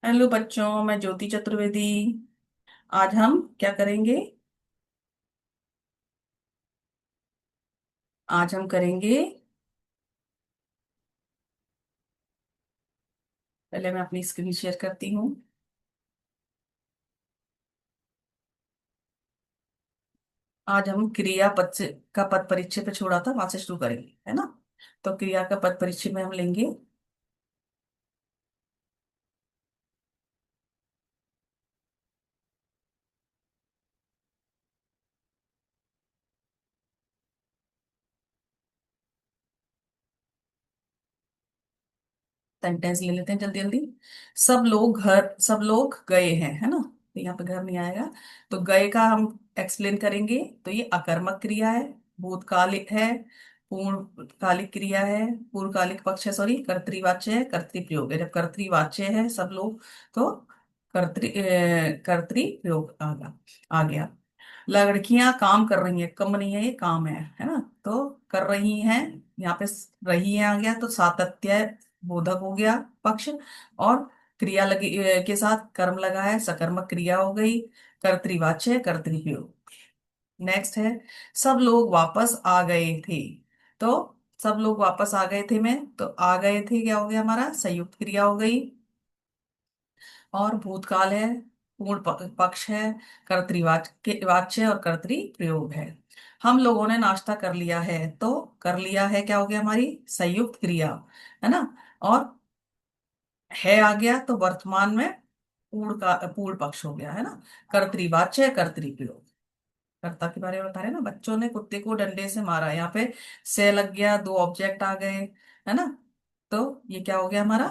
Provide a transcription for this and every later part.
Hello बच्चों, मैं ज्योति चतुर्वेदी। आज हम क्या करेंगे? आज हम करेंगे। पहले मैं अपनी स्क्रीन शेयर करती हूँ। आज हम क्रियापद से का पद परिचय पे छोड़ा था, वहां से शुरू करेंगे, है ना? तो क्रिया का पद परिचय में हम लेंगे। सेंटेंस ले लेते हैं जल्दी जल्दी। सब लोग गए हैं, है ना? तो यहाँ पे घर नहीं आएगा। तो गए का हम एक्सप्लेन करेंगे। तो ये अकर्मक क्रिया है, भूतकालिक है, पूर्णकालिक क्रिया है, पूर्वकालिक पक्ष है, सॉरी, कर्तृवाच्य है, कर्तृप्रयोग है। जब कर्तृवाच्य है सब लोग, तो कर्तृप्रयोग आ गया। लड़कियां काम कर रही हैं, कम नहीं है, ये काम है ना? तो कर रही हैं, यहाँ पे रही है आ गया, तो सातत्य बोधक हो गया पक्ष। और क्रिया लगी के साथ कर्म लगा है, सकर्मक क्रिया हो गई, कर्तृवाच्य कर्तृप्रयोग। नेक्स्ट है, सब लोग वापस आ गए थे। तो सब लोग वापस आ गए थे में, तो आ गए थे क्या हो गया हमारा? संयुक्त क्रिया हो गई। और भूतकाल है, पक्ष है, कर्तृवाच्य वाच्य और कर्तरी प्रयोग है। हम लोगों ने नाश्ता कर लिया है, तो कर लिया है क्या हो गया? हमारी संयुक्त क्रिया, है ना? और है आ गया, तो वर्तमान में पूर्ण पक्ष हो गया, है ना? कर्तृवाच्य कर्तरी प्रयोग। कर्ता के बारे में बता रहे हैं ना, बच्चों ने कुत्ते को डंडे से मारा, यहाँ पे से लग गया, दो ऑब्जेक्ट आ गए, है ना? तो ये क्या हो गया हमारा?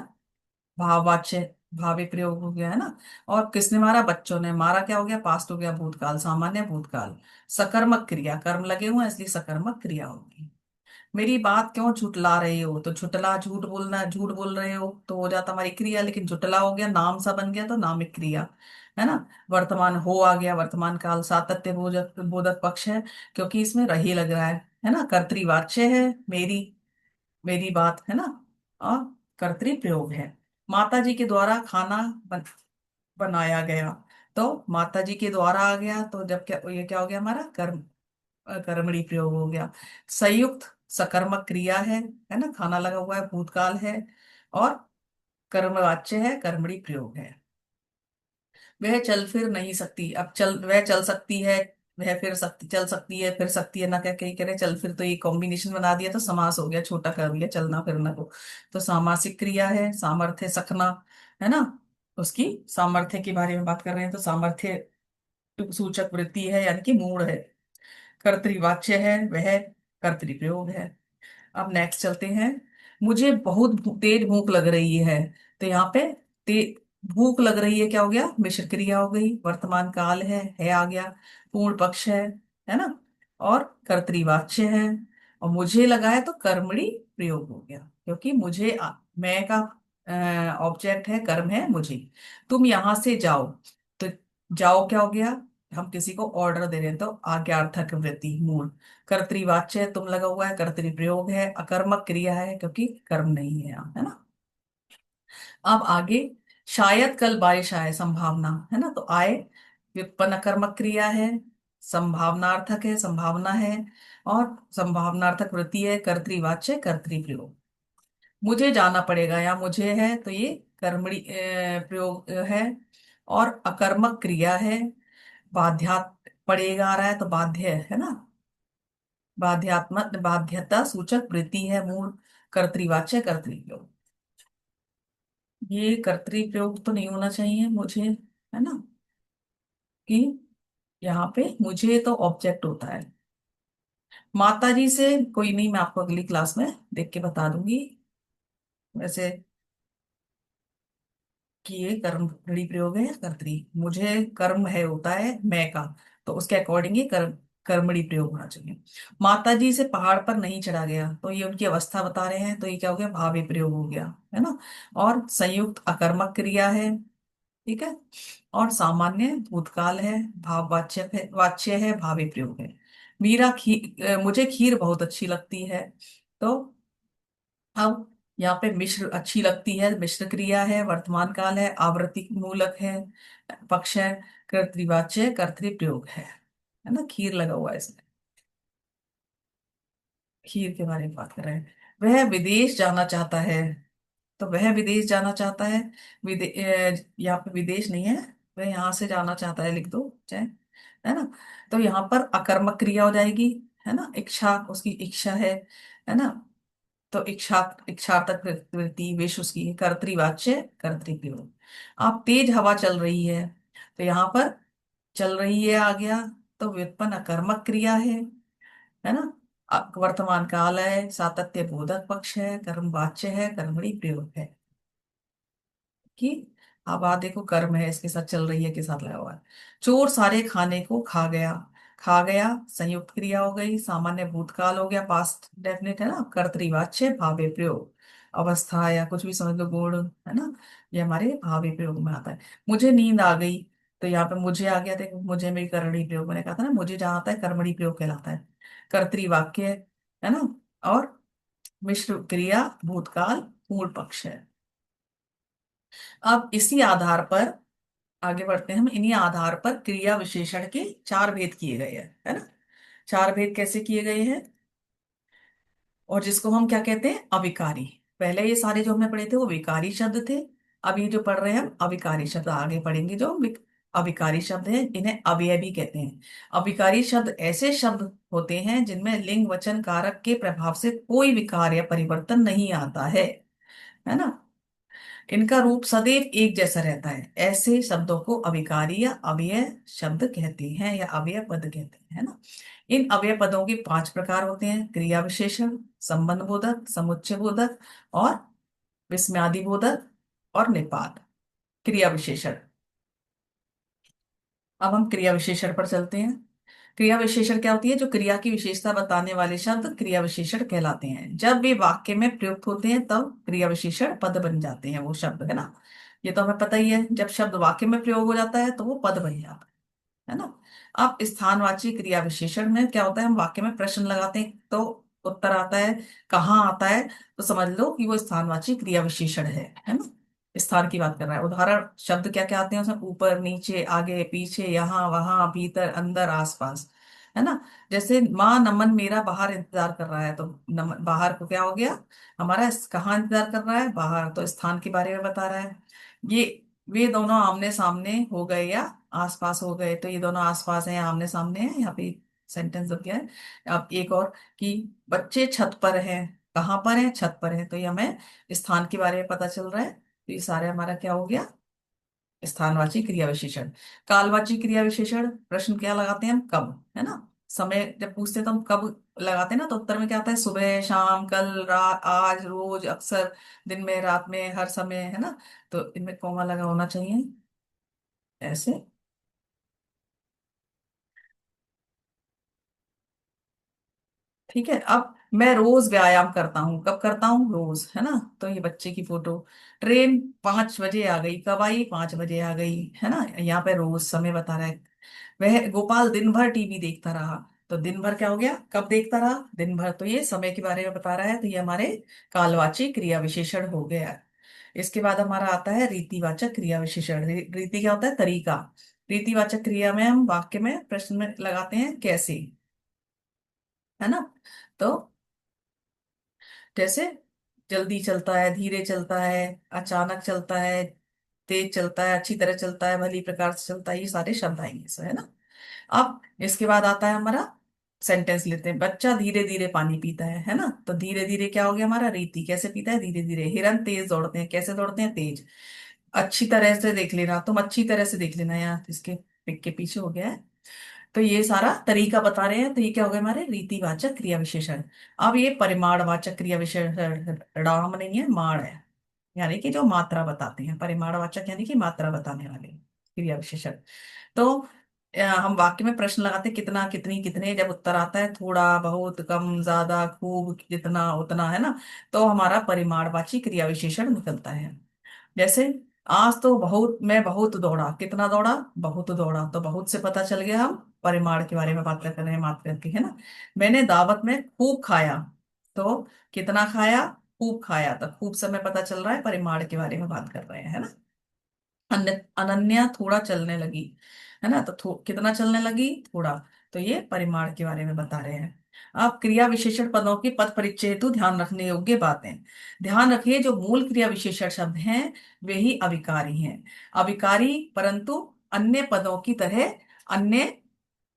भाववाच्य भावी प्रयोग हो गया, है ना? और किसने मारा? बच्चों ने मारा, क्या हो गया? पास्ट हो गया, भूतकाल, सामान्य भूतकाल। सकर्मक क्रिया, कर्म लगे हुए हैं इसलिए सकर्मक क्रिया होगी। मेरी बात क्यों झुटला रहे हो? तो झुटला, झूठ बोलना, झूठ बोल रहे हो तो हो जाता हमारी क्रिया, लेकिन झुटला हो गया, नाम सा बन गया, तो नामिक क्रिया, है ना? वर्तमान हो आ गया, वर्तमान काल, सातत्य बोधक बोधक पक्ष है, क्योंकि इसमें रही लग रहा है ना? कर्तृवाच्य है, मेरी, मेरी बात, है ना? और कर्तरी प्रयोग है। माता जी के द्वारा खाना बनाया गया, तो माता जी के द्वारा आ गया, तो जब क्या, ये क्या हो गया हमारा? कर्मणी प्रयोग हो गया। संयुक्त सकर्मक क्रिया है ना? खाना लगा हुआ है, भूतकाल है। और कर्मवाच्य है, कर्मणी प्रयोग है। वह चल फिर नहीं सकती, अब चल, वह चल सकती है, वह फिर सकती, चल सकती है, फिर सकती है ना, क्या कहीं कह रहे चल फिर, तो ये कॉम्बिनेशन बना दिया तो समास हो गया, छोटा कर दिया चलना फिरना को। तो सामासिक क्रिया है, सामर्थ्य सकना, है ना? उसकी सामर्थ्य के बारे में बात कर रहे हैं, तो सामर्थ्य सूचक वृत्ति है, यानी कि मूड है। कर्तृवाच्य है वह, कर्तृप्रयोग है। अब नेक्स्ट चलते हैं। मुझे बहुत तेज भूख लग रही है, तो यहाँ पे भूख लग रही है क्या हो गया? मिश्र क्रिया हो गई, वर्तमान काल है आ गया, पूर्ण पक्ष है ना? और कर्तृवाच्य है। और मुझे लगा है, तो कर्मणी प्रयोग हो गया, क्योंकि मुझे मैं का ऑब्जेक्ट है, कर्म है मुझे। तुम यहां से जाओ, तो जाओ क्या हो गया? हम किसी को ऑर्डर दे रहे हैं, तो आज्ञार्थक वृत्ति, मूल। कर्तृवाच्य है, तुम लगा हुआ है, कर्तरी प्रयोग है, अकर्मक क्रिया है क्योंकि कर्म नहीं है यहाँ, है ना? अब आगे, शायद कल बारिश आए, संभावना, है ना? तो आए व्युत्पन्न अकर्मक क्रिया है, संभावनार्थक है, संभावना है। और संभावनार्थक वृत्ति है, कर्तृवाच्य कर्तरी प्रयोग। मुझे जाना पड़ेगा, या मुझे है, तो ये कर्मणी प्रयोग है। और अकर्मक क्रिया है, बाध्या, पड़ेगा आ रहा है तो बाध्य है ना? बाध्यात्मक बाध्यता सूचक वृत्ति है, मूल। कर्तृवाच्य कर्तृप्रयोग। ये कर्तृप्रयोग तो नहीं होना चाहिए मुझे, है ना? कि यहाँ पे मुझे तो ऑब्जेक्ट होता है। माता जी से, कोई नहीं, मैं आपको अगली क्लास में देख के बता दूंगी। वैसे कि ये कर्मणी प्रयोग है या कर्तरी, मुझे कर्म है होता है मैं का, तो उसके अकॉर्डिंग ये कर्मणी प्रयोग होना चाहिए। माता जी से पहाड़ पर नहीं चढ़ा गया, तो ये उनकी अवस्था बता रहे हैं, तो ये क्या हो गया? भावी प्रयोग हो गया, है ना? और संयुक्त अकर्मक क्रिया है, ठीक है। और सामान्य भूतकाल है, वाच्य है, भावी प्रयोग है। मुझे खीर बहुत अच्छी लगती है, तो अब यहाँ पे मिश्र अच्छी लगती है, मिश्र क्रिया है, वर्तमान काल है, आवृत्ति मूलक है, पक्ष है, कर्तृवाच्य, कर्तृप्रयोग है ना। खीर लगा हुआ है इसमें। खीर के बारे में बात कर रहे हैं। वह विदेश जाना चाहता है। तो वह विदेश जाना चाहता है। यहाँ पे विदेश नहीं है, वह यहाँ से जाना चाहता है लिख दो चाहे, है ना। तो यहाँ पर अकर्मक क्रिया हो जाएगी, है ना। इच्छा, उसकी इच्छा है ना। तो इच्छा, इच्छार्थक वृत्ति, विश उसकी है, कर्तृवाच्य, कर्तृप्रयोग। अब तेज हवा चल रही है, तो यहाँ पर चल रही है आ गया, तो व्युत्पन्न अकर्मक क्रिया है ना। वर्तमान काल है, सातत्य बोधक पक्ष है, कर्मवाच्य है, कर्मणी प्रयोग है कि। अब आ देखो, कर्म है, इसके साथ चल रही है, के साथ लगा हुआ है। चोर सारे खाने को खा गया। खा गया संयुक्त क्रिया हो गई, सामान्य भूतकाल हो गया, पास्ट डेफिनेट है ना, कर्तृवाच्य, भावे प्रयोग, अवस्था या कुछ भी समझ लो, गुण, है ना। ये हमारे भावे प्रयोग में आता है। मुझे नींद आ गई, तो यहाँ पे मुझे आ गया, देखो मुझे मेरी कर्मणी प्रयोग, मैंने कहा था ना, मुझे जहाँ आता है कर्मणी प्रयोग कहलाता है। कर्तृवाक्य है ना। और मिश्र क्रिया, भूतकाल, मूल पक्ष है। अब इसी आधार पर आगे बढ़ते हैं हम। इन्हीं आधार पर क्रिया विशेषण के चार भेद किए गए हैं, है ना। चार भेद कैसे किए गए हैं, और जिसको हम क्या कहते हैं, अविकारी। पहले ये सारे जो हमने पढ़े थे वो विकारी शब्द थे। अब ये जो पढ़ रहे हैं हम अविकारी शब्द, आगे पढ़ेंगे जो अविकारी शब्द हैं, इन्हें अवयवी कहते हैं। अविकारी शब्द ऐसे शब्द होते हैं जिनमें लिंग वचन कारक के प्रभाव से कोई विकार या परिवर्तन नहीं आता है ना। इनका रूप सदैव एक जैसा रहता है, ऐसे शब्दों को अविकारी या अव्यय शब्द कहते हैं, या अव्यय पद कहते हैं, है ना। इन अव्यय पदों के पांच प्रकार होते हैं: क्रिया विशेषण, संबंध बोधक, समुच्चय बोधक, और विस्मयादि बोधक, और निपात। क्रिया विशेषण। अब हम क्रिया विशेषण पर चलते हैं। क्रिया विशेषण क्या होती है, जो क्रिया की विशेषता बताने वाले शब्द क्रिया विशेषण कहलाते हैं। जब वे वाक्य में प्रयुक्त होते हैं तब क्रिया विशेषण पद बन जाते हैं, वो शब्द, है ना। ये तो हमें पता ही है, जब शब्द वाक्य में प्रयोग हो जाता है तो वो पद बन जाता है ना। अब स्थानवाची क्रिया विशेषण में क्या होता है, हम वाक्य में प्रश्न लगाते हैं तो उत्तर आता है, कहाँ आता है, तो समझ लो कि वो स्थानवाची क्रिया विशेषण है ना। स्थान की बात कर रहा है। उदाहरण शब्द क्या क्या आते हैं उसमें, ऊपर, नीचे, आगे, पीछे, यहाँ, वहां, भीतर, अंदर, आसपास, है ना। जैसे माँ नमन मेरा बाहर इंतजार कर रहा है, तो नमन बाहर को क्या हो गया हमारा, कहाँ इंतजार कर रहा है, बाहर, तो स्थान के बारे में बता रहा है। ये वे दोनों आमने सामने हो गए या आसपास हो गए, तो ये दोनों आसपास हैं या आमने सामने हैं, यहाँ पे सेंटेंस लग गया है। अब एक और कि बच्चे छत पर हैं, कहाँ पर हैं, छत पर है, तो ये हमें स्थान के बारे में पता चल रहा है। तो ये सारे हमारा क्या हो गया, स्थानवाची क्रिया विशेषण। कालवाची क्रिया विशेषण, प्रश्न क्या लगाते हैं हम, कब, है ना। समय जब पूछते हैं तो हम कब लगाते हैं ना, तो उत्तर में क्या आता है, सुबह, शाम, कल, रात, आज, रोज, अक्सर, दिन में, रात में, हर समय, है ना। तो इनमें कॉमा लगा होना चाहिए ऐसे। ठीक है। अब मैं रोज व्यायाम करता हूँ, कब करता हूँ, रोज, है ना। तो ये बच्चे की फोटो। ट्रेन 5 बजे आ गई, कब आई, 5 बजे आ गई, है ना। यहाँ पे रोज समय बता रहा है। वह गोपाल दिन भर टीवी देखता रहा, तो दिन भर क्या हो गया, कब देखता रहा, दिन भर, तो ये समय के बारे में बता रहा है, तो ये हमारे कालवाची क्रिया विशेषण हो गया। इसके बाद हमारा आता है रीतिवाचक क्रिया विशेषण। रीति क्या होता है, तरीका। रीतिवाचक क्रिया में हम वाक्य में प्रश्न में लगाते हैं कैसे, है ना। तो जैसे जल्दी चलता है, धीरे चलता है, अचानक चलता है, तेज चलता है, अच्छी तरह चलता है, भली प्रकार से चलता है, ये सारे शब्द आएंगे इसमें, है ना। अब इसके बाद आता है हमारा सेंटेंस लेते हैं। बच्चा धीरे धीरे पानी पीता है ना। तो धीरे धीरे क्या हो गया हमारा, रीति, कैसे पीता है, धीरे धीरे। हिरन तेज दौड़ते हैं, कैसे दौड़ते हैं, तेज। अच्छी तरह से देख लेना, तुम अच्छी तरह से देख लेना, यहाँ इसके पिक के पीछे हो गया है। तो ये सारा तरीका बता रहे हैं, तो ये क्या हो गया हमारे रीतिवाचक क्रिया विशेषण। अब ये परिमाणवाचक क्रिया विशेषण, राम नहीं है, माण है, यानी कि जो मात्रा बताते हैं। परिमाणवाचक यानी कि मात्रा बताने वाले क्रिया विशेषण। तो हम वाक्य में प्रश्न लगाते हैं, कितना, कितनी, कितने, जब उत्तर आता है थोड़ा, बहुत, कम, ज्यादा, खूब, जितना, उतना, है ना। तो हमारा परिमाणवाची क्रिया विशेषण निकलता है। जैसे आज तो बहुत, मैं बहुत दौड़ा, कितना दौड़ा, बहुत दौड़ा, तो बहुत से पता चल गया हम परिमाण के बारे में बात कर रहे हैं, मात्रा की, है ना। मैंने दावत में खूब खाया, तो कितना खाया, खूब खाया, तो खूब समय पता चल रहा है परिमाण के बारे में बात कर रहे हैं, है ना। अनन्या थोड़ा चलने लगी, है ना, तो कितना चलने लगी, थोड़ा। तो ये परिमाण के बारे में बता रहे हैं। अब क्रिया विशेषण पदों की पद परिचय हेतु ध्यान रखने योग्य बातें। ध्यान रखिए, जो मूल क्रिया विशेषण शब्द हैं वे ही अविकारी हैं। अविकारी परंतु अन्य पदों की तरह, अन्य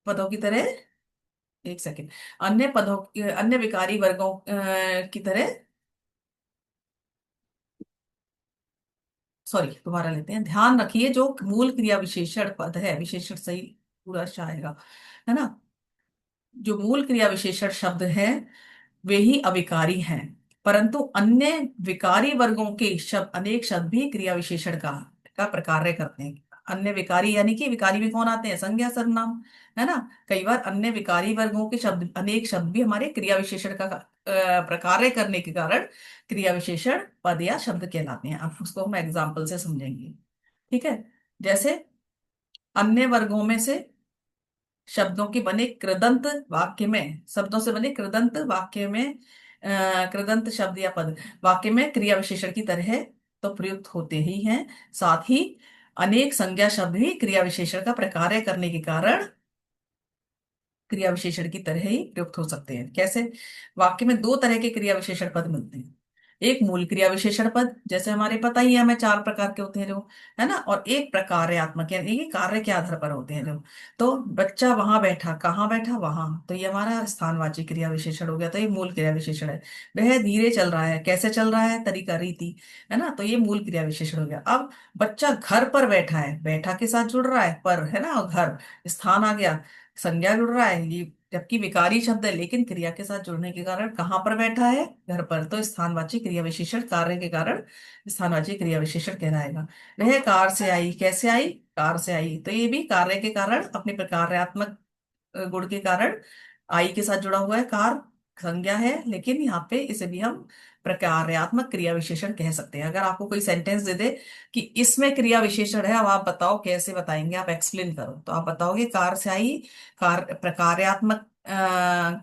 पदों की तरह, एक सेकेंड, अन्य पदों, अन्य विकारी वर्गों की तरह, सॉरी दोबारा लेते हैं। ध्यान रखिए, जो मूल क्रिया विशेषण पद है, विशेषण सही पूरा अच्छा आएगा, है ना। जो मूल क्रिया विशेषण शब्द है वे ही अविकारी हैं, परंतु अन्य विकारी वर्गों के शब्द, अनेक शब्द भी क्रिया विशेषण का प्रकार्य करते हैं। अन्य विकारी यानी कि विकारी में कौन आते हैं, संज्ञा सर्वनाम, है ना। कई बार अन्य विकारी वर्गों के शब्द, अनेक शब्द भी हमारे क्रिया विशेषण का प्रकार्य करने के कारण क्रिया विशेषण पद या शब्द कहलाते हैं। अब उसको हम एग्जाम्पल से समझेंगे, ठीक है। जैसे अन्य वर्गों में से शब्दों के बने कृदंत वाक्य में, शब्दों से बने कृदंत वाक्य में, कृदंत शब्द या पद वाक्य में क्रिया विशेषण की तरह तो प्रयुक्त होते ही हैं, साथ ही अनेक संज्ञा शब्द भी क्रिया विशेषण का प्रकार्य करने के कारण क्रिया विशेषण की तरह ही प्रयुक्त हो सकते हैं। कैसे, वाक्य में दो तरह के क्रिया विशेषण पद मिलते हैं। एक मूल क्रिया विशेषण पद, जैसे हमारे पता ही है हमें चार प्रकार के होते हैं जो, है ना। और एक प्रकार्यात्मक, यानी कि कार्य के आधार पर होते हैं जो। तो बच्चा वहां बैठा, कहाँ बैठा, वहां, तो ये हमारा स्थानवाची क्रिया विशेषण हो गया, तो ये मूल क्रिया विशेषण है। वह धीरे चल रहा है, कैसे चल रहा है, तरीका रीति, है ना, तो ये मूल क्रिया विशेषण हो गया। अब बच्चा घर पर बैठा है, बैठा के साथ जुड़ रहा है पर, है ना, और घर स्थान आ गया, संज्ञा जुड़ रहा है ये, जबकि विकारी शब्द है लेकिन क्रिया के साथ जुड़ने के कारण कहाँ पर बैठा है, घर पर, तो स्थानवाची क्रिया विशेषण कार्य के कारण स्थानवाची क्रिया विशेषण कहलाएगा। वह कार से आई, कैसे आई, कार से आई, तो ये भी कार्य के कारण, अपने प्रकार्यात्मक गुण के कारण आई के साथ जुड़ा हुआ है। कार संज्ञा है लेकिन यहाँ पे इसे भी हम प्रकार्यात्मक क्रिया विशेषण कह सकते हैं। अगर आपको कोई सेंटेंस दे दे कि इसमें क्रिया विशेषण है, अब आप बताओ कैसे बताएंगे, आप एक्सप्लेन करो, तो आप बताओगे कार से आई, कार प्रकार्यात्मक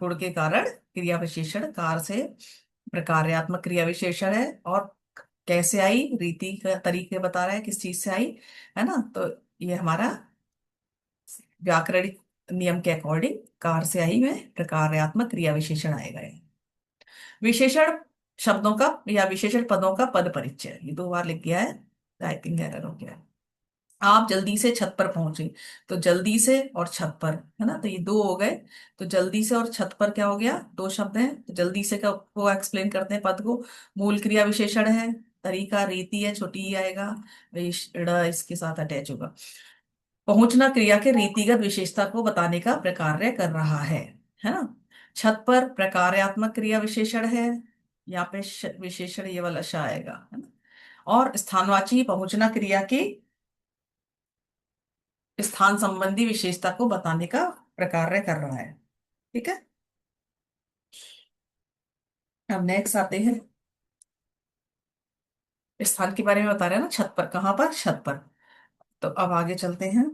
गुण के कारण क्रिया विशेषण कार से प्रकार्यात्मक क्रिया विशेषण है। और कैसे आई, रीति का तरीके बता रहा है किस चीज से आई, है ना। तो ये हमारा व्याकरणिक नियम के अकॉर्डिंग कार से आई में प्रकार्यात्मक क्रिया विशेषण आएगा ये। विशेषण शब्दों का या विशेषण पदों का पद परिचय, ये दो बार लिख गया है, टाइपिंग एरर हो गया है। आप जल्दी से छत पर पहुंचे, तो जल्दी से और छत पर, है ना, तो ये दो हो गए। तो जल्दी से और छत पर क्या हो गया, दो शब्द हैं। तो जल्दी से का को एक्सप्लेन करते हैं पद को, मूल क्रिया विशेषण है, तरीका रीति है, छोटी ही आएगा, इसके साथ अटैच होगा। पहुंचना क्रिया के रीतिगत विशेषता को बताने का प्रकार्य कर रहा है ना। छत पर प्रकार्यात्मक क्रिया विशेषण है, यहाँ पे विशेषण ये वाला श आएगा, है ना। और स्थानवाची पहुंचना क्रिया की स्थान संबंधी विशेषता को बताने का प्रकार्य कर रहा है, ठीक है। अब नेक्स्ट आते हैं, स्थान के बारे में बता रहे हैं ना, छत पर, कहाँ पर, छत पर। तो अब आगे चलते हैं।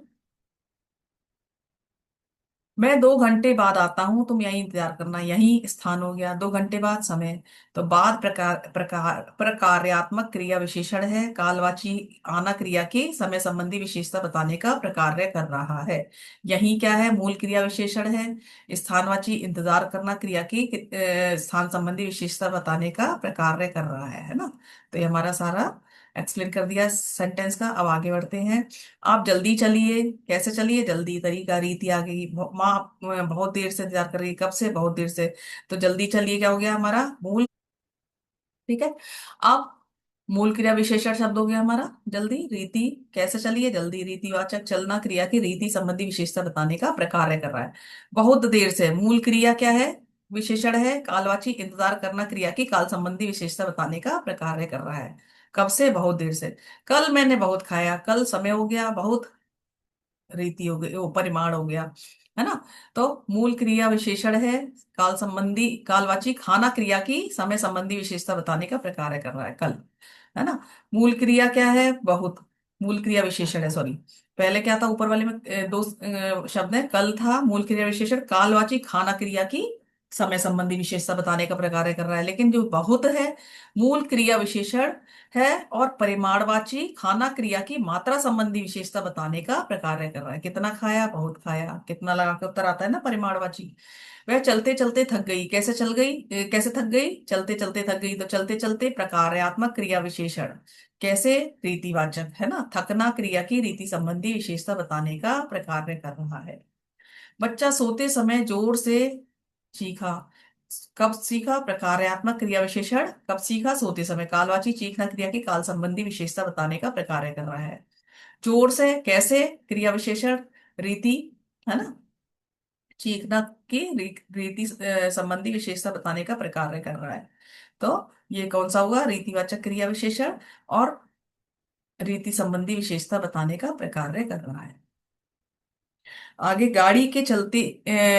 मैं 2 घंटे बाद आता हूँ, तुम यहीं इंतजार करना, यही स्थान हो गया, 2 घंटे बाद समय। तो बाद प्रकार्यात्मक क्रिया विशेषण है, कालवाची आना क्रिया की समय संबंधी विशेषता बताने का प्रकार्य कर रहा है। यही क्या है, मूल क्रिया विशेषण है। स्थानवाची इंतजार करना क्रिया की स्थान संबंधी विशेषता बताने का प्रकार्य कर रहा है ना। तो ये हमारा सारा एक्सप्लेन कर दिया सेंटेंस का। अब आगे बढ़ते हैं। आप जल्दी चलिए, कैसे चलिए, जल्दी, तरीका रीति आ गई। माँ बहुत देर से इंतजार कर रही है, कब से, बहुत देर से। तो जल्दी चलिए क्या हो गया, हमारा मूल, ठीक है। अब मूल क्रिया विशेषण शब्द हो गया हमारा जल्दी, रीति, कैसे चलिए, जल्दी, रीतिवाचक चलना क्रिया की रीति संबंधी विशेषता बताने का प्रकार्य कर रहा है। बहुत देर से, मूल क्रिया क्या है, विशेषण है। कालवाची इंतजार करना क्रिया की काल संबंधी विशेषता बताने का प्रकार्य कर रहा है। कब से, बहुत देर से। कल मैंने बहुत खाया, कल समय हो गया, बहुत रीति हो गई, वो परिमाण हो गया, है ना। तो मूल क्रिया विशेषण है, काल संबंधी, कालवाची खाना क्रिया की समय संबंधी विशेषता बताने का प्रकार कर रहा है, कल, है ना। मूल क्रिया क्या है, बहुत, मूल क्रिया विशेषण है, सॉरी। पहले क्या था, ऊपर वाले में दो शब्द है, कल था मूल क्रिया विशेषण, कालवाची खाना क्रिया की समय संबंधी विशेषता बताने का प्रकार्य कर रहा है। लेकिन जो बहुत है, मूल क्रिया विशेषण है, और परिमाणवाची खाना क्रिया की मात्रा संबंधी विशेषता बताने का प्रकार्य कर रहा है। कितना खाया, बहुत खाया, कितना लगा के उत्तर आता है ना परिमाणवाची। वह चलते चलते थक गई, कैसे चल गई, कैसे थक गई, चलते चलते थक गई। तो चलते चलते प्रकार्यात्मक क्रिया विशेषण, कैसे, रीतिवाचक, है ना, थकना क्रिया की रीति संबंधी विशेषता बताने का प्रकार्य कर रहा है। बच्चा सोते समय जोर से चीखा। कब सीखा, प्रकार्यात्मक क्रिया विशेषण कब सीखा, सोते समय। कालवाची चीखना क्रिया की काल संबंधी विशेषता बताने का प्रकार्य कर रहा है। जोर से, कैसे, क्रिया विशेषण रीति, है ना, चीखना की रीति संबंधी विशेषता बताने का प्रकार्य कर रहा है। तो ये कौन सा हुआ, रीतिवाचक क्रिया विशेषण और रीति संबंधी विशेषता बताने का प्रकार्य कर रहा है। आगे, गाड़ी के चलते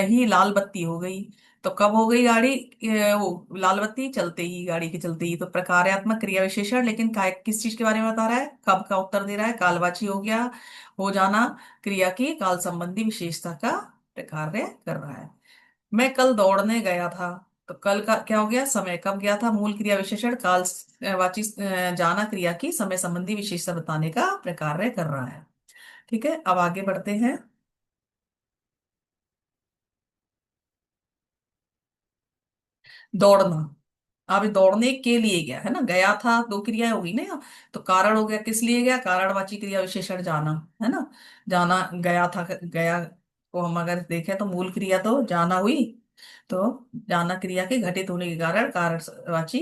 ही लाल बत्ती हो गई। तो कब हो गई गाड़ी, वो लाल बत्ती, चलते ही, गाड़ी के चलते ही। तो प्रकार्यात्मक क्रिया विशेषण, लेकिन किस चीज के बारे में बता रहा है, कब का उत्तर दे रहा है, कालवाची हो गया, हो जाना क्रिया की काल संबंधी विशेषता का प्रकार्य कर रहा है। मैं कल दौड़ने गया था। तो कल का क्या हो गया, समय, कब गया था, मूल क्रिया विशेषण, काल वाची जाना क्रिया की समय संबंधी विशेषता बताने का प्रकार्य कर रहा है। ठीक है, अब आगे बढ़ते हैं। दौड़ना। अब दौड़ने के लिए गया, है ना, गया था, दो क्रियाएं होगी ना यहाँ। तो कारण हो गया, किस लिए गया, कारणवाची क्रिया विशेषण जाना, है ना, जाना, गया था, गया को हम अगर देखें तो मूल क्रिया तो जाना हुई। तो जाना क्रिया के घटित होने के कारण कारणवाची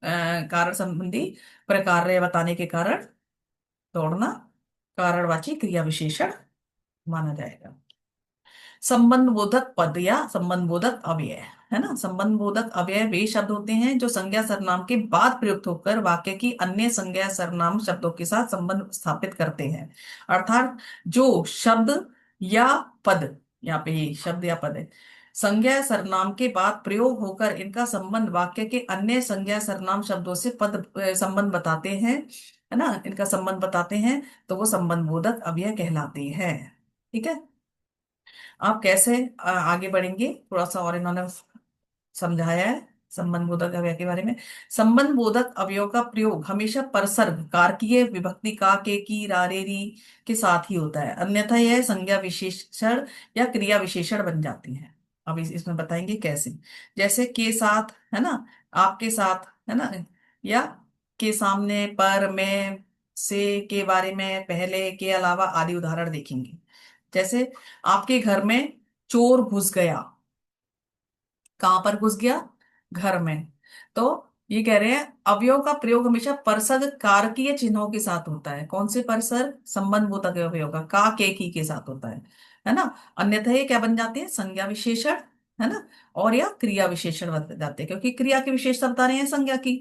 कारण संबंधी प्रकार्य बताने के कारण दौड़ना कारणवाची क्रिया विशेषण माना जाएगा। संबंध बोधक पद या संबंध बोधक अव्यय, है ना, संबंध बोधक अव्यय वे शब्द होते हैं जो संज्ञा सर्वनाम के बाद प्रयुक्त होकर वाक्य की अन्य संज्ञा सर्वनाम शब्दों के साथ संबंध स्थापित करते हैं। अर्थात जो शब्द या पद, यहाँ पे ये शब्द या पद है, संज्ञा सर्वनाम के बाद प्रयोग होकर इनका संबंध वाक्य के अन्य संज्ञा सर्वनाम शब्दों से पद संबंध बताते हैं, है ना, इनका संबंध बताते हैं, तो वो संबंध बोधक अव्यय कहलाते हैं। ठीक है, आप कैसे आगे बढ़ेंगे, थोड़ा सा और इन्होंने समझाया है संबंध बोधक अवयव के बारे में। संबंध बोधक अवयव का प्रयोग हमेशा परसर्ग, कारकीय विभक्ति का, के, की, रा, रे, री के साथ ही होता है, अन्यथा यह संज्ञा विशेषण या क्रिया विशेषण बन जाती है। अब इसमें बताएंगे कैसे। जैसे के साथ, है ना, आपके साथ, है ना, या के सामने, पर, में, से, के बारे में, पहले, के अलावा आदि उदाहरण देखेंगे। जैसे आपके घर में चोर घुस गया। कहां पर घुस गया, घर में। तो ये कह रहे हैं अवयव का प्रयोग हमेशा परसर्ग कारकीय चिन्हों के साथ होता है। कौन से परसर्ग, संबंध बोधक अवयव का के, की के साथ होता है ना। अन्यथा ये क्या बन जाते हैं, संज्ञा विशेषण, है ना, और या क्रिया विशेषण बन जाते हैं, क्योंकि क्रिया की विशेषता बता रहे हैं संज्ञा की।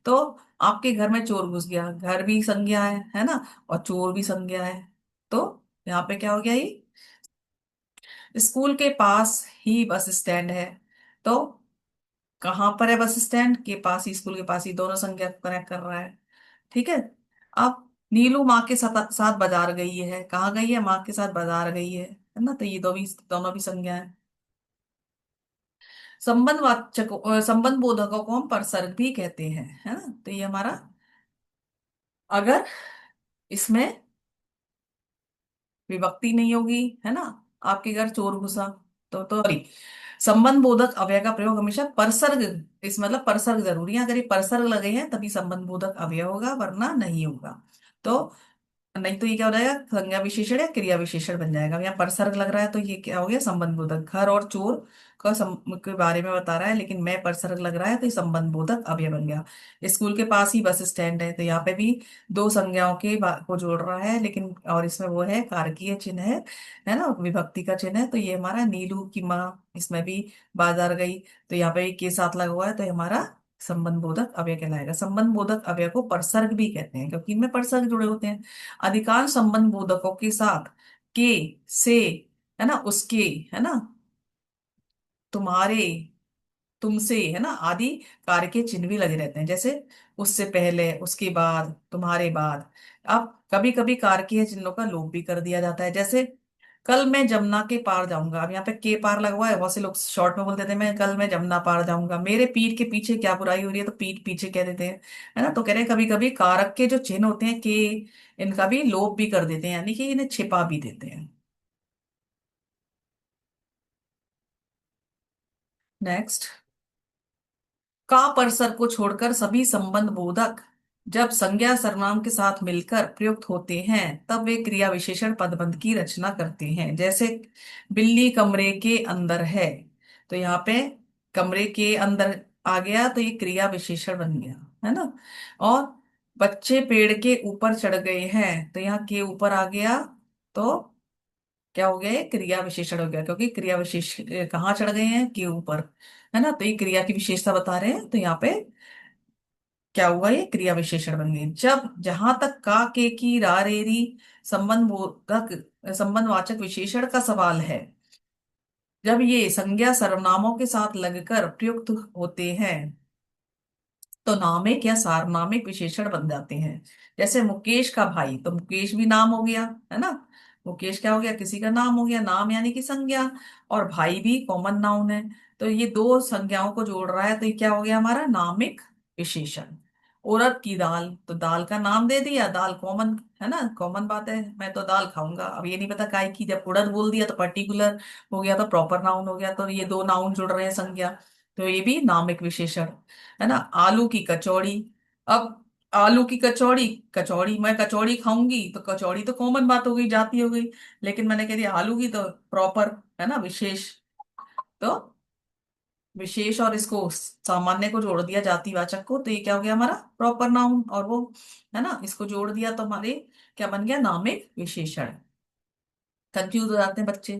तो आपके घर में चोर घुस गया, घर भी संज्ञा है ना, और चोर भी संज्ञा है। तो यहाँ पे क्या हो गया, ये स्कूल के पास ही बस स्टैंड है। तो कहाँ पर है, बस स्टैंड के पास ही, स्कूल के पास ही, दोनों संज्ञा को कनेक्ट कर रहा है। ठीक है। अब नीलू माँ के साथ साथ बाजार गई है, कहाँ गई है, माँ के साथ बाजार गई है ना, तो ये दोनों भी संज्ञा है। संबंध बोधकों को हम परसर्ग भी कहते हैं, है ना। तो ये हमारा, अगर इसमें विभक्ति नहीं होगी, है ना, आपके घर चोर घुसा, तो सॉरी, संबंध बोधक अव्यय का प्रयोग हमेशा परसर्ग, इस मतलब परसर्ग जरूरी है, अगर ये परसर्ग लगे हैं तभी संबंध बोधक अव्यय होगा, वरना नहीं होगा। तो नहीं तो ये क्या हो जाएगा, संज्ञा विशेषण या क्रिया विशेषण बन जाएगा। अब यहाँ परसर्ग लग रहा है तो ये क्या हो गया, संबंध बोधक। घर और चोर के बारे में बता रहा है, लेकिन मैं परसर्ग लग रहा है तो ये संबंध बोधक अवयव बन गया। स्कूल के पास ही बस स्टैंड है, तो यहाँ पे भी दो संज्ञाओं के को जोड़ रहा है, लेकिन और इसमें वो है कारकीय चिन्ह है ना, विभक्ति का चिन्ह है। तो ये हमारा नीलू की माँ, इसमें भी बाजार गई, तो यहाँ पे के साथ लगा हुआ है, तो ये हमारा संबंध बोधक अव्यय कहलाएगा। संबंध बोधक अव्यय को परसर्ग भी कहते हैं, क्योंकि इनमें परसर्ग जुड़े होते हैं। अधिकांश संबंध बोधकों के साथ के, से, है ना, उसके, है ना, तुम्हारे, तुमसे, है ना, आदि कार्य के चिन्ह भी लगे रहते हैं। जैसे उससे पहले, उसके बाद, तुम्हारे बाद। अब कभी कभी कारकीय चिन्हों का लोप भी कर दिया जाता है। जैसे कल मैं जमुना के पार जाऊंगा। अब यहाँ पे के पार लगा हुआ है, बहुत से लोग शॉर्ट में बोल देते हैं मैं कल मैं जमुना पार जाऊंगा। मेरे पीठ के पीछे क्या बुराई हो रही है, तो पीठ पीछे कह देते हैं, है ना। तो कह रहे हैं कभी कभी कारक के जो चिन्ह होते हैं के, इनका भी लोप भी कर देते हैं, यानी कि इन्हें छिपा भी देते हैं। नेक्स्ट, का परसर को छोड़कर सभी संबंध बोधक जब संज्ञा सर्वनाम के साथ मिलकर प्रयुक्त होते हैं तब वे क्रिया विशेषण पदबंध की रचना करते हैं। जैसे बिल्ली कमरे के अंदर है, तो यहाँ पे कमरे के अंदर आ गया तो ये क्रिया विशेषण बन गया, है ना। और बच्चे पेड़ के ऊपर चढ़ गए हैं, तो यहाँ के ऊपर आ गया, तो क्या हो गया, ये क्रिया विशेषण हो गया, क्योंकि क्रिया विशेष कहाँ चढ़ गए हैं, के ऊपर, है ना। तो ये क्रिया की विशेषता बता रहे हैं, तो यहाँ पे क्या हुआ, ये क्रिया विशेषण बन गई। जब जहां तक का के की रा रे री संबंध बोधक संबंधवाचक विशेषण का सवाल है, जब ये संज्ञा सर्वनामों के साथ लगकर प्रयुक्त होते हैं तो नामिक या सार्वनामिक विशेषण बन जाते हैं। जैसे मुकेश का भाई, तो मुकेश भी नाम हो गया, है ना। मुकेश क्या हो गया, किसी का नाम हो गया, नाम यानी कि संज्ञा, और भाई भी कॉमन नाउन है। तो ये दो संज्ञाओं को जोड़ रहा है, तो ये क्या हो गया हमारा नामिक विशेषण। उड़द की दाल, तो दाल का नाम दे दिया, दाल कॉमन, है ना, कॉमन बात है, मैं तो दाल खाऊंगा। अब ये नहीं पता काय की, जब उड़द बोल दिया तो पर्टिकुलर हो गया, तो प्रॉपर नाउन हो गया, तो ये दो नाउन जुड़ रहे हैं संज्ञा, तो ये भी नामिक विशेषण, है ना। आलू की कचौड़ी, अब आलू की कचौड़ी, कचौड़ी मैं कचौड़ी खाऊंगी, तो कचौड़ी तो कॉमन बात हो गई, जाती हो गई, लेकिन मैंने कह दिया आलू की, तो प्रॉपर, है ना, विशेष। तो विशेष और इसको सामान्य को जोड़ दिया जातिवाचक को, तो ये क्या हो गया हमारा प्रॉपर नाउन, और वो, है ना, इसको जोड़ दिया तो हमारे क्या बन गया, नामिक विशेषण। कंफ्यूज हो जाते हैं बच्चे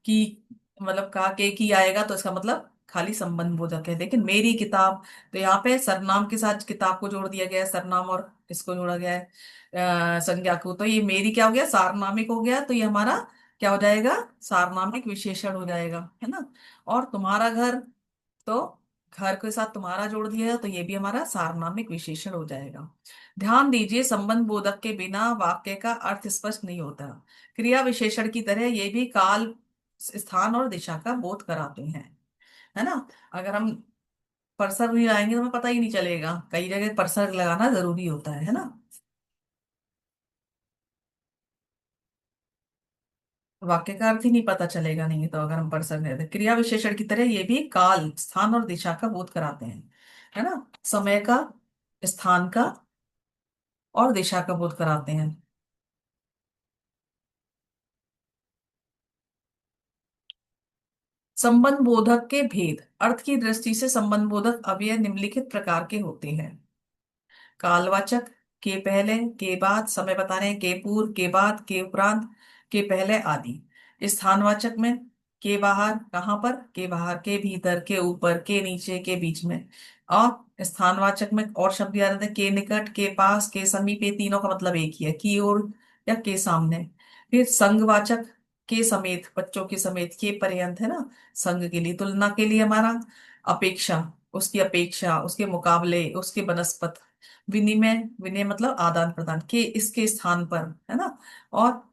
कि मतलब कहा के की आएगा तो इसका मतलब खाली संबंध बोधक है, लेकिन मेरी किताब, तो यहाँ पे सरनाम के साथ किताब को जोड़ दिया गया है, सरनाम और इसको जोड़ा गया है संज्ञा को, तो ये मेरी क्या हो गया, सार्वनामिक हो गया, तो ये हमारा क्या हो जाएगा, सार्वनामिक विशेषण हो जाएगा, है ना। और तुम्हारा घर, तो घर के साथ तुम्हारा जोड़ दिया है, तो ये भी हमारा सार्वनामिक विशेषण हो जाएगा। ध्यान दीजिए, संबंध बोधक के बिना वाक्य का अर्थ स्पष्ट नहीं होता। क्रिया विशेषण की तरह ये भी काल, स्थान और दिशा का बोध कराते हैं, है ना। अगर हम परसर नहीं लाएंगे तो हमें पता ही नहीं चलेगा, कई जगह परसर लगाना जरूरी होता है ना। वाक्य का अर्थ ही नहीं पता चलेगा, नहीं तो अगर हम परसर नहीं देते, क्रिया विशेषण की तरह ये भी काल, स्थान और दिशा का बोध कराते हैं, है ना। समय का, स्थान का और दिशा का बोध कराते हैं। संबंध बोधक के भेद, अर्थ की दृष्टि से संबंध बोधक अवयव निम्नलिखित प्रकार के होते हैं। कालवाचक, के पहले के बाद, समय बता रहे हैं, के पूर्व के बाद के उपरांत के पहले आदि। स्थानवाचक में के बाहर, कहाँ पर, के बाहर, के भीतर, के ऊपर, के नीचे, के बीच में। और स्थानवाचक में और शब्द याद रहते हैं, के निकट, के पास, के समीप, ये तीनों का मतलब एक ही है, की ओर या के सामने। फिर संघवाचक, के समेत, बच्चों के समेत, के पर्यंत, है ना। संघ के लिए, तुलना के लिए हमारा अपेक्षा, उसकी अपेक्षा, उसके मुकाबले, उसके बनस्पत। विनिमय, विनय मतलब आदान प्रदान, के इसके स्थान पर, है ना, और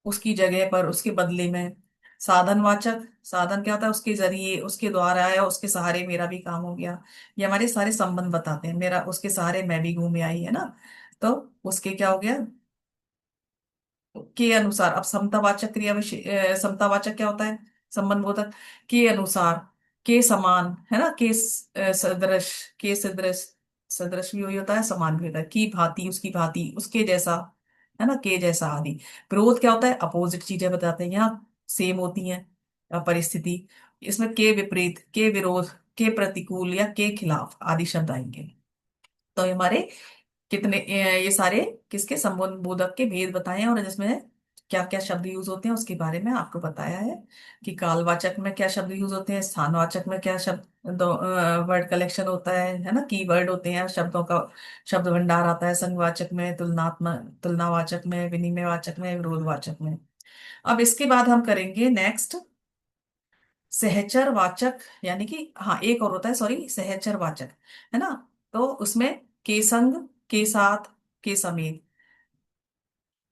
उसकी जगह पर, उसके बदले में। साधनवाचक, साधन क्या होता है, उसके जरिए, उसके द्वारा या उसके सहारे मेरा भी काम हो गया। ये हमारे सारे संबंध बताते हैं, मेरा उसके सहारे मैं भी घूमे आई, है ना। तो उसके क्या हो गया, के अनुसार। अब समतावाचक समतावाचक क्या होता है, संबंध बोधक, के अनुसार, के समान, है ना, के सदृश, के सदृश, सदृश भी वही होता है, समान भी होता है, की भांति, उसकी भांति, उसके जैसा, है ना, के जैसा आदि। विरोध क्या होता है, अपोजिट चीजें बताते हैं, यहाँ सेम होती हैं परिस्थिति। इसमें के विपरीत, के विरोध, के प्रतिकूल या के खिलाफ आदि शब्द आएंगे। तो ये हमारे कितने ये सारे किसके संबंध बोधक के भेद बताए हैं, और जिसमें क्या क्या शब्द यूज होते हैं उसके बारे में आपको बताया है, कि कालवाचक में क्या शब्द यूज होते हैं, स्थानवाचक में क्या शब्द, दो वर्ड कलेक्शन होता है ना, की वर्ड होते हैं, शब्दों का शब्द भंडार आता है, संघवाचक में, तुलनात्मक, तुलनावाचक में, विनिमयवाचक में, विरोधवाचक में। अब इसके बाद हम करेंगे नेक्स्ट सहचर वाचक, यानी कि हाँ एक और होता है, सॉरी, सहचर वाचक, है ना। तो उसमें के संग, के साथ, के समेत,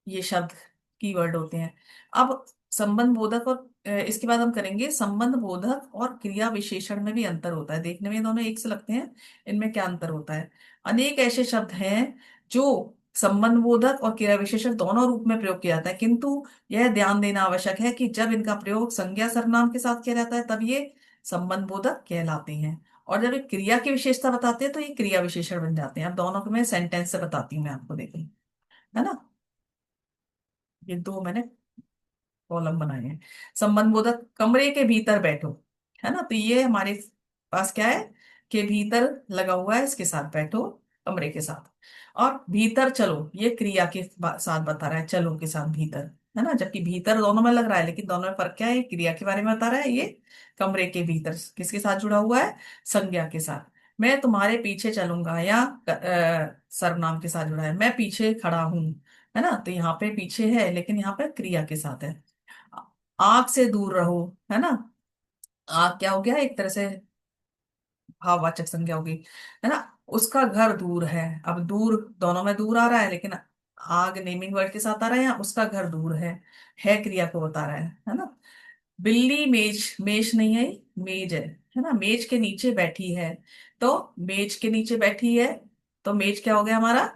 ये शब्द की वर्ड होते हैं। अब संबंध बोधक और इसके बाद हम करेंगे संबंध बोधक और क्रिया विशेषण में भी अंतर होता है। देखने में ये दोनों एक से लगते हैं, इनमें क्या अंतर होता है। अनेक ऐसे शब्द हैं जो संबंध बोधक और क्रिया विशेषण दोनों रूप में प्रयोग किया जाता है, किंतु यह ध्यान देना आवश्यक है कि जब इनका प्रयोग संज्ञा सर्वनाम के साथ किया जाता है तब ये संबंध बोधक कहलाते हैं, और जब ये क्रिया की विशेषता बताते हैं तो ये क्रिया विशेषण बन जाते हैं। अब दोनों को मैं सेंटेंस से बताती हूँ मैं आपको, देखिए, है ना। ये दो मैंने कॉलम बनाए हैं। संबंध बोधक, कमरे के भीतर बैठो, है ना, तो ये हमारे पास क्या है, के भीतर लगा हुआ है, इसके साथ बैठो, कमरे के साथ। और भीतर चलो, ये क्रिया के साथ बता रहा है, चलो के साथ भीतर, है ना, जबकि भीतर दोनों में लग रहा है, लेकिन दोनों में फर्क क्या है, ये क्रिया के बारे में बता रहा है, ये कमरे के भीतर किसके साथ जुड़ा हुआ है, संज्ञा के साथ। मैं तुम्हारे पीछे चलूंगा, या सर्वनाम के साथ जुड़ा है, मैं पीछे खड़ा हूं, है ना, तो यहाँ पे पीछे है लेकिन यहाँ पे क्रिया के साथ है। आग से दूर रहो, है ना, आग क्या हो गया, एक तरह से भाववाचक संज्ञा होगी, है ना। उसका घर दूर है, अब दूर दोनों में दूर आ रहा है, लेकिन आग नेमिंग वर्ड के साथ आ रहा है, या उसका घर दूर है क्रिया को बता रहा है ना। बिल्ली मेज, मेज नहीं है, मेज है ना, मेज के नीचे बैठी है, तो मेज के नीचे बैठी है, तो मेज क्या हो गया हमारा,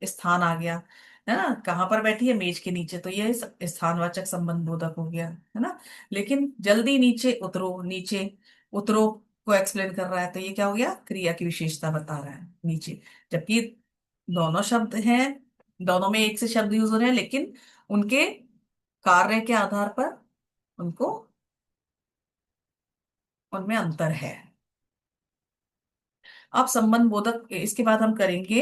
स्थान आ गया, है ना, कहाँ पर बैठी है, मेज के नीचे, तो ये स्थानवाचक संबंध बोधक हो गया, है ना। लेकिन जल्दी नीचे उतरो, नीचे उतरो को एक्सप्लेन कर रहा है, तो ये क्या हो गया, क्रिया की विशेषता बता रहा है, नीचे। जबकि दोनों शब्द हैं, दोनों में एक से शब्द यूज हो रहे हैं, लेकिन उनके कार्य के आधार पर उनको, उनमें अंतर है। अब संबंध बोधक, इसके बाद हम करेंगे,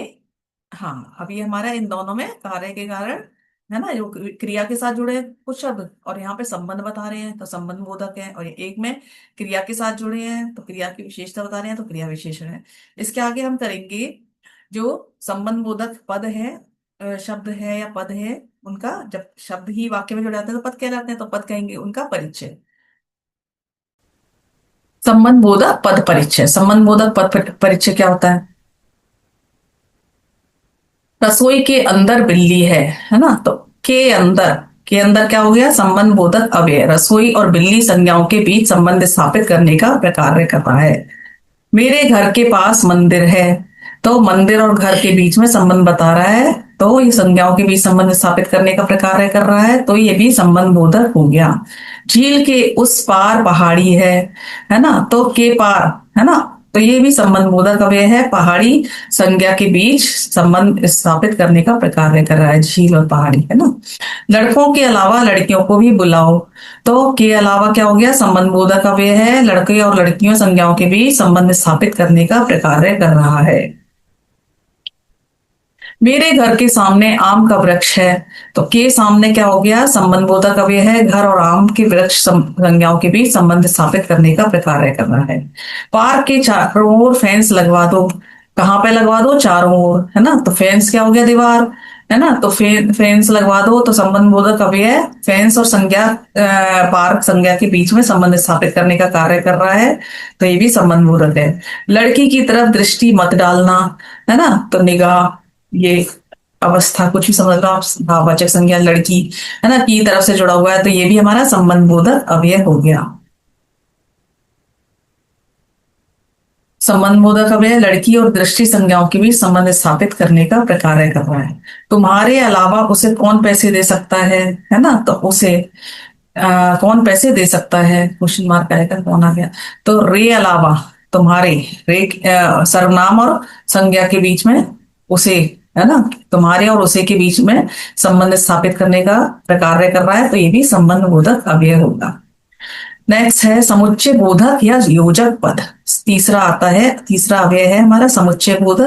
हाँ, अभी हमारा इन दोनों में कार्य के कारण, है ना, जो क्रिया के साथ जुड़े हैं कुछ शब्द, और यहाँ पे संबंध बता रहे हैं तो संबंध बोधक है, और ये एक में क्रिया के साथ जुड़े हैं तो क्रिया की विशेषता बता रहे हैं तो क्रिया विशेषण है। इसके आगे हम करेंगे जो संबंध बोधक पद है, शब्द है या पद है, उनका जब शब्द ही वाक्य में जुड़ जाते हैं तो पद कहलाते हैं, तो पद कहेंगे उनका परिचय। संबंध बोधक पद परिचय, संबंध बोधक पद परिचय क्या होता है। रसोई के अंदर बिल्ली है ना, तो के अंदर क्या हो गया, संबंध बोधक अव्यय, रसोई और बिल्ली संज्ञाओं के बीच संबंध स्थापित करने का कार्य कर रहा है। मेरे घर के पास मंदिर है, तो मंदिर और घर के बीच में संबंध बता रहा है, तो ये संज्ञाओं के बीच संबंध स्थापित करने का प्रकार कर रहा है, तो ये भी संबंध बोधक हो गया। झील के उस पार पहाड़ी है ना, तो के पार, है ना, तो ये भी संबंध बोधक अव्यय है, पहाड़ी संज्ञा के बीच संबंध स्थापित करने का प्रकार कर रहा है, झील और पहाड़ी, है ना। लड़कों के अलावा लड़कियों को भी बुलाओ, तो के अलावा क्या हो गया, संबंध बोधक अव्यय है, लड़के और लड़कियों संज्ञाओं के बीच संबंध स्थापित करने का प्रकार कर रहा है। मेरे घर के सामने आम का वृक्ष है, तो के सामने क्या हो गया, संबंध बोधक अव्यय है, घर और आम के वृक्ष संज्ञाओं के बीच संबंध स्थापित करने का प्रकार कर रहा है। पार्क के चारों ओर फेंस लगवा दो, कहाँ पे लगवा दो, चारों ओर, है ना, तो फेंस क्या हो गया, दीवार, है ना, तो फेंस लगवा दो, तो संबंध बोधक अव्यय है, फेंस और संज्ञा, पार्क संज्ञा के बीच में संबंध स्थापित करने का कार्य कर रहा है, तो ये भी संबंध बोधक है। लड़की की तरफ दृष्टि मत डालना, है ना, तो निगाह, ये अवस्था कुछ भी समझ लो आप, भाववाचक संज्ञा लड़की, है ना, की तरफ से जुड़ा हुआ है, तो ये भी हमारा संबंध बोधक अव्यय हो गया। संबंध बोधक अव्यय लड़की और दृष्टि संज्ञाओं के बीच संबंध स्थापित करने का प्रकार कर रहा है। तुम्हारे अलावा उसे कौन पैसे दे सकता है ना, तो उसे कौन पैसे दे सकता है, क्वेश्चन मार्क आएगा, कौन आ गया, तो रे अलावा, तुम्हारे, रे सर्वनाम और संज्ञा के बीच में उसे, है ना, तुम्हारे और उसे के बीच में संबंध स्थापित करने का प्रकार कर रहा है, तो ये भी संबंध बोधक अव्यय होगा। नेक्स्ट है समुच्चय बोधक या योजक पद, तीसरा आता है, तीसरा अव्यय है हमारा समुच्चय बोधक।